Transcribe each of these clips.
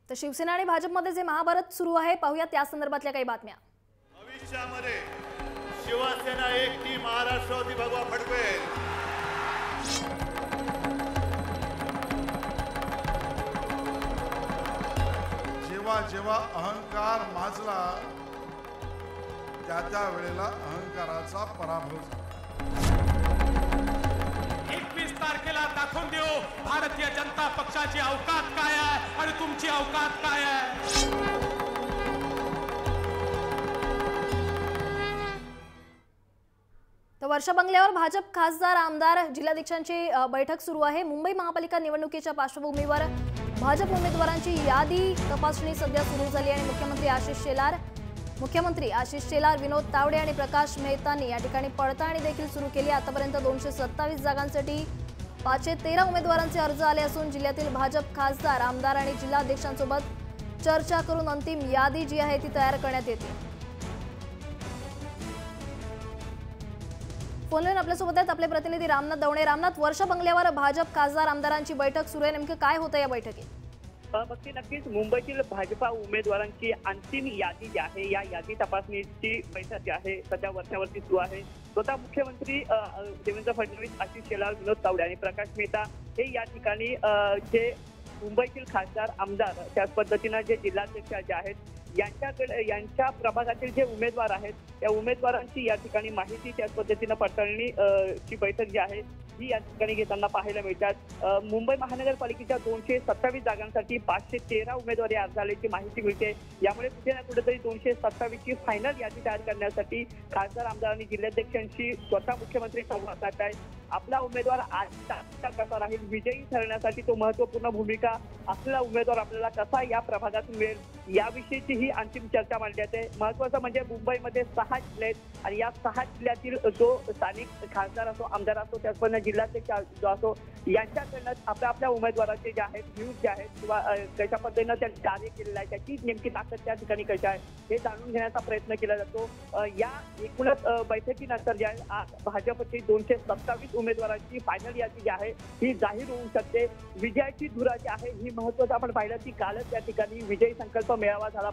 तर शिवसेना आणि भाजपमध्ये जे महाभारत सुरू आहे पाहूया त्या संदर्भातल्या काही बातम्या। भविष्यामध्ये शिवसेना एकटी महाराष्ट्रावरती भगवा फडकवेल। जेव्हा जेव्हा अहंकार माजला त्या वेळेला अहंकाराचा पराभव झाला। 21 तारखेला दाखवून देऊ भारतीय जनता पक्षाची अवकात काय आहे आणि तुमची अवकात काय आहे। तर वर्षा बंगल्यावर भाजप खासदार आमदार जिल्हाध्यक्षांची बैठक सुरू आहे। मुंबई महापालिका निवडणुकीच्या पार्श्वभूमीवर भाजप उमेदवारांची यादी तपासणी सध्या सुरू झाली आहे। मुख्यमंत्री आशिष शेलार, विनोद तावडे आणि प्रकाश मेहतांनी या ठिकाणी पडताळणी देखील सुरू केली। आतापर्यंत 227 जागांसाठी 513 उमेदवारांचे अर्ज आले असून जिल्ह्यातील भाजप खासदार आमदार आणि जिल्हाध्यक्षांसोबत चर्चा करून अंतिम यादी जी आहे ती तयार करण्यात येते। फोनवर आपल्यासोबत आहेत आपले प्रतिनिधी रामनाथ दवणे। रामनाथ, वर्षा बंगल्यावर भाजप खासदार आमदारांची बैठक सुरू आहे, नेमकं काय होतं या बैठकीत? भक्ती, नक्कीच मुंबईतील भाजपा उमेदवारांची अंतिम यादी जी आहे या यादी तपासणीची बैठक जी आहे सध्या वर्षावरती सुरू आहे। स्वतः मुख्यमंत्री देवेंद्र फडणवीस, आशिष शेलार, विनोद तावडे आणि प्रकाश मेहता हे या ठिकाणी जे मुंबईतील खासदार आमदार त्याच पद्धतीनं जे जिल्हाध्यक्ष जे आहेत यांच्या प्रभागातील जे उमेदवार आहेत त्या उमेदवारांची या ठिकाणी माहिती त्याच पद्धतीनं पडताळणी ची बैठक जी आहे ही या ठिकाणी घेताना पाहायला मिळतात। मुंबई महानगरपालिकेच्या 227 जागांसाठी 513 उमेदवारी अर्ज आल्याची माहिती मिळते। यामुळे कुठे ना कुठेतरी 227 ची फायनल यादी तयार करण्यासाठी खासदार आमदार आणि जिल्हाध्यक्षांशी स्वतः मुख्यमंत्री संवाद साधत आहेत। आपला उमेदवार आजचा कसा राहील, विजयी ठरण्यासाठी तो महत्वपूर्ण भूमिका असलेला उमेदवार आपल्याला कसा या प्रभागातून मिळेल याविषयीची ही अंतिम चर्चा मांडली जाते। महत्वाचं म्हणजे मुंबईमध्ये 6 जिल्हे आहेत आणि या 6 जिल्ह्यातील जो स्थानिक खासदार असो, आमदार असो, त्याचप्रमाणे जिल्हाध्यक्ष जो असो यांच्याकडनं आपल्या उमेदवाराचे जे आहेत व्ह्यूज जे आहेत किंवा कशा पद्धतीनं त्यांनी कार्य केलेलं आहे त्याची नेमकी ताकद त्या ठिकाणी कशी आहे हे जाणून घेण्याचा प्रयत्न केला जातो। या एकूणच बैठकीनंतर जे आहे आज भाजपची 227 उमेदवारांची फायनल यादी जी आहे ही जाहीर होऊ शकते। विजयाची धुरा जी आहे ही महत्वाचं आपण पाहिलं की कालच त्या ठिकाणी विजयी संकल्प मेळावा झाला।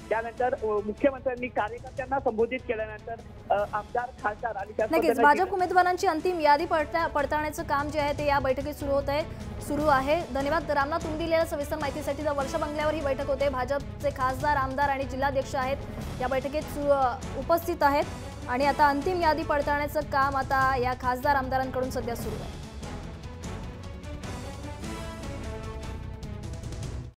त्यानंतर मुख्यमंत्र्यांनी कार्यकर्त्यांना संबोधित केल्यानंतर आमदार खासदार आणि नक्कीच भाजप उमेदवारांची अंतिम यादी पडताळण्याचं काम जे आहे ते या बैठकीत सुरू आहे। धन्यवाद रामनाथ, तुम्ही दिलेल्या सविस्तर माहितीसाठी। तर वर्षा बंगल्यावर ही बैठक होते, भाजपचे खासदार आमदार आणि जिल्हाध्यक्ष आहेत या बैठकीत उपस्थित आहेत आणि आता अंतिम यादी पडताळण्याचं काम आता या खासदार आमदारांकडून सध्या सुरू आहे।